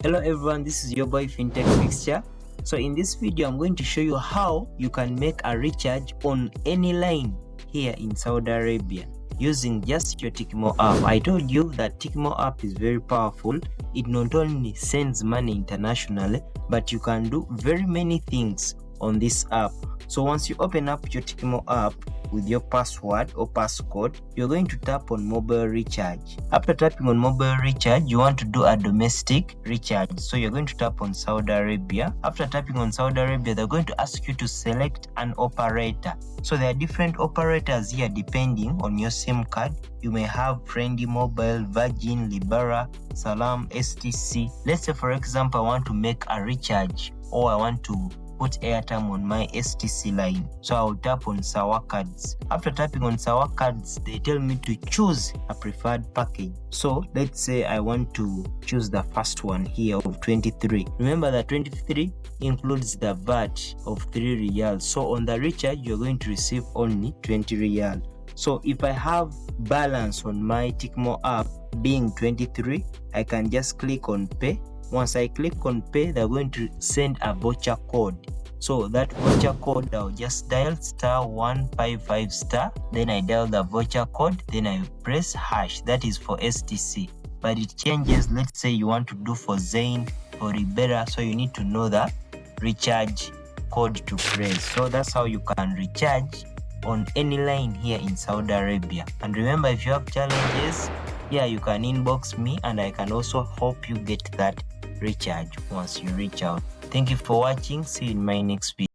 Hello everyone, this is your boy Fintech Fixture. So in this video I'm going to show you how you can make a recharge on any line here in Saudi Arabia using just your Tiqmo app. I told you that Tiqmo app is very powerful. It not only sends money internationally, but you can do very many things on this app. So once you open up your Tiqmo app with your password or passcode, you're going to tap on mobile recharge. After tapping on mobile recharge, you want to do a domestic recharge. So you're going to tap on Saudi Arabia. After tapping on Saudi Arabia, they're going to ask you to select an operator. So there are different operators here depending on your SIM card. You may have Friendly Mobile, Virgin, Lebara, Salam, STC. Let's say for example, I want to make a recharge or I want to put airtime on my STC line. So I'll tap on Sawa cards. After tapping on Sawa cards, they tell me to choose a preferred package. So let's say I want to choose the first one here of 23. Remember that 23 includes the VAT of 3 riyals. So on the recharge, you're going to receive only 20 riyal. So if I have balance on my Tiqmo app being 23, I can just click on pay. Once I click on pay, they're going to send a voucher code. So that voucher code, I'll just dial *155*, then I dial the voucher code, then I press hash. That is for STC, but it changes. Let's say you want to do for Zain or Lebara, so you need to know the recharge code to press. So that's how you can recharge on any line here in Saudi Arabia. And remember, if you have challenges, yeah, you can inbox me and I can also help you get that recharge once you reach out. Thank you for watching. See you in my next video.